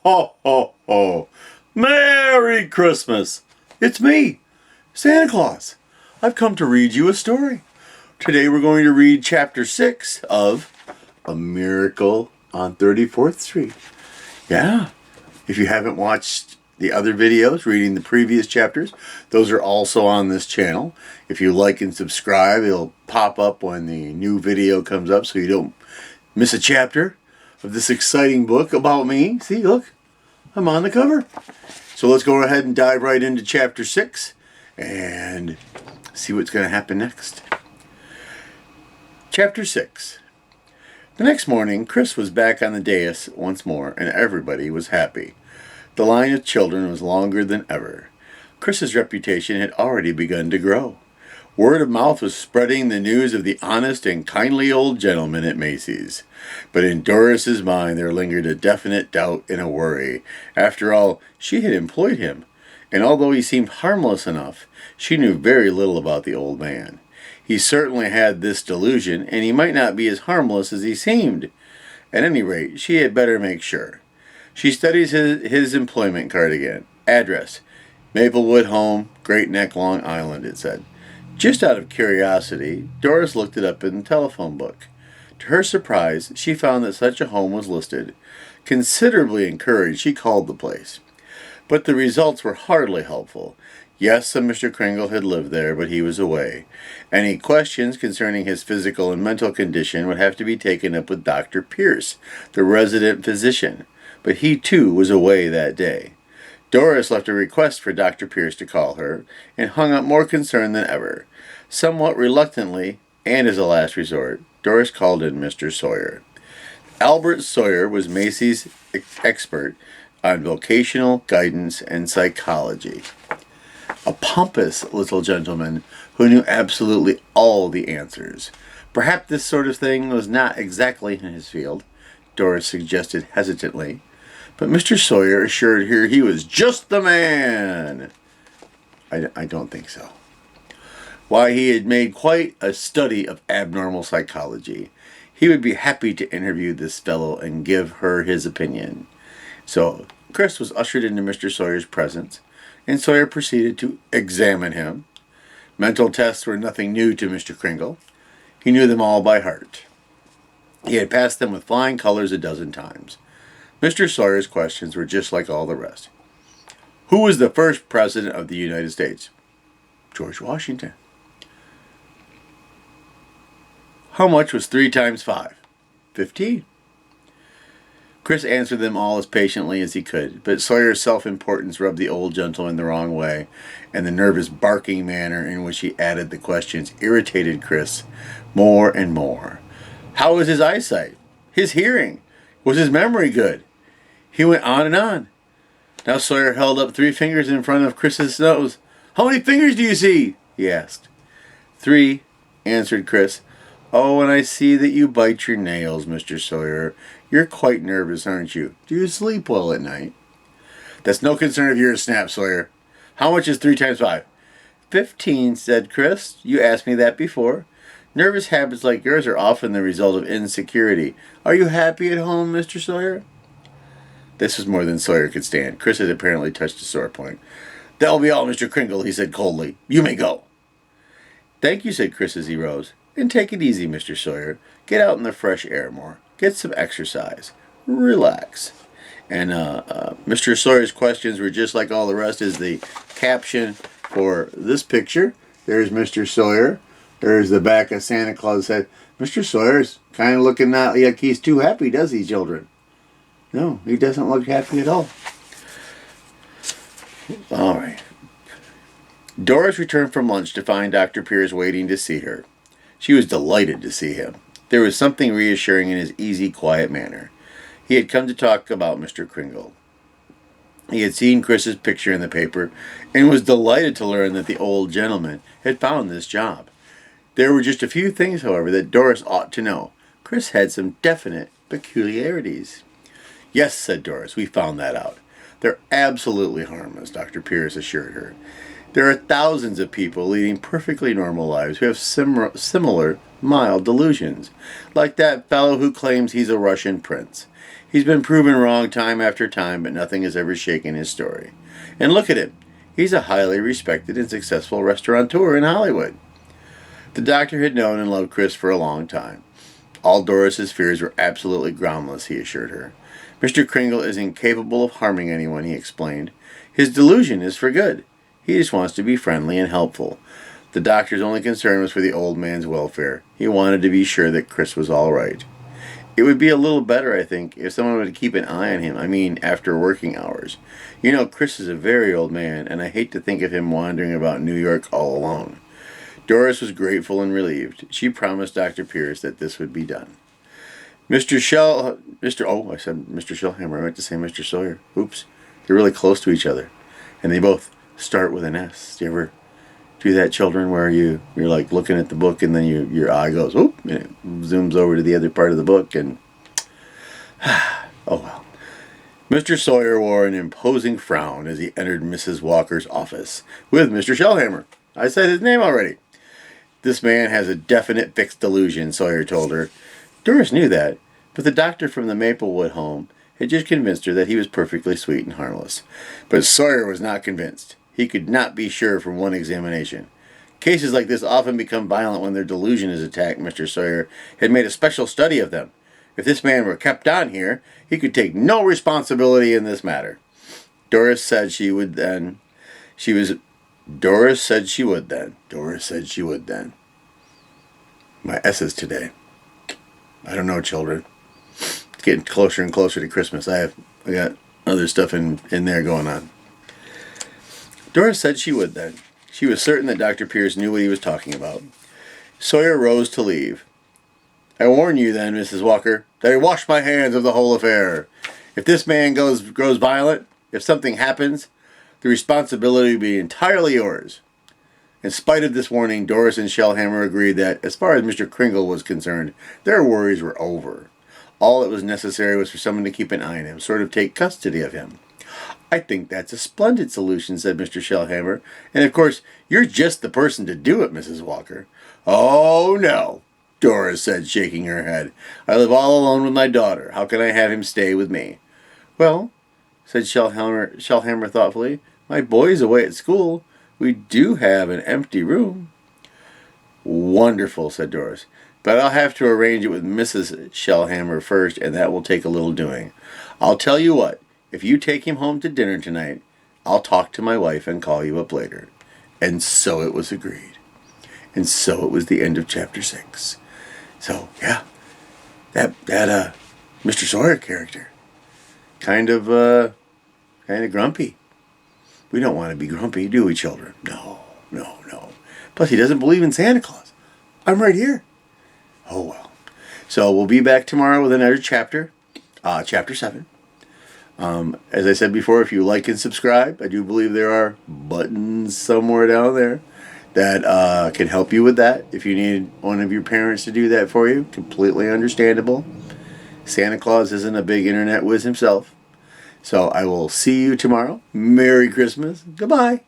ho, ho, ho. Merry Christmas. It's me, Santa Claus. I've come to read you a story. Today we're going to read chapter 6 of A Miracle on 34th Street. Yeah, if you haven't watched the other videos reading the previous chapters, those are also on this channel. If you like and subscribe, it'll pop up when the new video comes up so you don't miss a chapter of this exciting book about me. See, look, I'm on the cover. So let's go ahead and dive right into chapter 6 and see what's going to happen next. Chapter 6. The next morning, Chris was back on the dais once more, and everybody was happy. The line of children was longer than ever. Chris's reputation had already begun to grow. Word of mouth was spreading the news of the honest and kindly old gentleman at Macy's. But in Doris's mind there lingered a definite doubt and a worry. After all, she had employed him, and although he seemed harmless enough, she knew very little about the old man. He certainly had this delusion, and he might not be as harmless as he seemed. At any rate, she had better make sure. She studied his employment card again. Address: Maplewood Home, Great Neck, Long Island, it said. Just out of curiosity, Doris looked it up in the telephone book. To her surprise, she found that such a home was listed. Considerably encouraged, she called the place. But the results were hardly helpful. Yes, a Mr. Kringle had lived there, but he was away. Any questions concerning his physical and mental condition would have to be taken up with Dr. Pierce, the resident physician. But he, too, was away that day. Doris left a request for Dr. Pierce to call her, and hung up more concerned than ever. Somewhat reluctantly, and as a last resort, Doris called in Mr. Sawyer. Albert Sawyer was Macy's expert on vocational guidance and psychology. A pompous little gentleman who knew absolutely all the answers. Perhaps this sort of thing was not exactly in his field, Doris suggested hesitantly. But Mr. Sawyer assured her he was just the man. I don't think so. Why, he had made quite a study of abnormal psychology. He would be happy to interview this fellow and give her his opinion. So Chris was ushered into Mr. Sawyer's presence, and Sawyer proceeded to examine him. Mental tests were nothing new to Mr. Kringle. He knew them all by heart. He had passed them with flying colors a dozen times. Mr. Sawyer's questions were just like all the rest. Who was the first president of the United States? George Washington. How much was 3 times 5? 15. Chris answered them all as patiently as he could, but Sawyer's self-importance rubbed the old gentleman the wrong way, and the nervous barking manner in which he added the questions irritated Chris more and more. How was his eyesight? His hearing? Was his memory good? He went on and on. Now Sawyer held up 3 fingers in front of Chris's nose. How many fingers do you see? He asked. 3, answered Chris. Oh, and I see that you bite your nails, Mr. Sawyer. You're quite nervous, aren't you? Do you sleep well at night? That's no concern of yours, snapped Sawyer. How much is 3 times 5? 15, said Chris. You asked me that before. Nervous habits like yours are often the result of insecurity. Are you happy at home, Mr. Sawyer? This was more than Sawyer could stand. Chris had apparently touched a sore point. That'll be all, Mr. Kringle, he said coldly. You may go. Thank you, said Chris as he rose. And take it easy, Mr. Sawyer. Get out in the fresh air more. Get some exercise. Relax. And Mr. Sawyer's questions were just like all the rest as the caption for this picture. There's Mr. Sawyer. There's the back of Santa Claus head. Mr. Sawyer's kind of looking not like he's too happy, does he, children? No, he doesn't look happy at all. All right. Doris returned from lunch to find Dr. Pierce waiting to see her. She was delighted to see him. There was something reassuring in his easy, quiet manner. He had come to talk about Mr. Kringle. He had seen Chris's picture in the paper and was delighted to learn that the old gentleman had found this job. There were just a few things, however, that Doris ought to know. Chris had some definite peculiarities. Yes, said Doris, we found that out. They're absolutely harmless, Dr. Pierce assured her. There are thousands of people leading perfectly normal lives who have similar mild delusions, like that fellow who claims he's a Russian prince. He's been proven wrong time after time, but nothing has ever shaken his story. And look at him. He's a highly respected and successful restaurateur in Hollywood. The doctor had known and loved Chris for a long time. All Doris's fears were absolutely groundless, he assured her. Mr. Kringle is incapable of harming anyone, he explained. His delusion is for good. He just wants to be friendly and helpful. The doctor's only concern was for the old man's welfare. He wanted to be sure that Chris was all right. It would be a little better, I think, if someone would keep an eye on him. I mean, after working hours. You know, Chris is a very old man, and I hate to think of him wandering about New York all alone. Doris was grateful and relieved. She promised Dr. Pierce that this would be done. I said Mr. Shellhammer. I meant to say Mr. Sawyer. Oops. They're really close to each other. And they both start with an S. Do you ever do that, children, where you're like looking at the book and then your eye goes, oop, and it zooms over to the other part of the book and, oh well. Mr. Sawyer wore an imposing frown as he entered Mrs. Walker's office with Mr. Shellhammer. I said his name already. This man has a definite fixed delusion, Sawyer told her. Doris knew that, but the doctor from the Maplewood home had just convinced her that he was perfectly sweet and harmless. But Sawyer was not convinced. He could not be sure from one examination. Cases like this often become violent when their delusion is attacked. Mr. Sawyer had made a special study of them. If this man were kept on here, he could take no responsibility in this matter. Doris said she would then. Doris said she would then. My S's today. I don't know, children. It's getting closer and closer to Christmas. I got other stuff in there going on. Doris said she would then. She was certain that Dr. Pierce knew what he was talking about. Sawyer rose to leave. I warn you then, Mrs. Walker, that I wash my hands of the whole affair. If this man grows violent, if something happens, the responsibility will be entirely yours. In spite of this warning, Doris and Shellhammer agreed that, as far as Mr. Kringle was concerned, their worries were over. All that was necessary was for someone to keep an eye on him, sort of take custody of him. I think that's a splendid solution, said Mr. Shellhammer. And of course, you're just the person to do it, Mrs. Walker. Oh, no, Doris said, shaking her head. I live all alone with my daughter. How can I have him stay with me? Well, said Shellhammer thoughtfully, my boy's away at school. We do have an empty room. Wonderful, said Doris. But I'll have to arrange it with Mrs. Shellhammer first, and that will take a little doing. I'll tell you what. If you take him home to dinner tonight, I'll talk to my wife and call you up later. And so it was agreed. And so it was the end of chapter 6. So, yeah, that Mr. Sawyer character, kind of grumpy. We don't want to be grumpy, do we, children? No. Plus, he doesn't believe in Santa Claus. I'm right here. Oh, well. So we'll be back tomorrow with another chapter, chapter 7. As I said before, if you like and subscribe, I do believe there are buttons somewhere down there that can help you with that. If you need one of your parents to do that for you, completely understandable. Santa Claus isn't a big internet whiz himself. So I will see you tomorrow. Merry Christmas. Goodbye.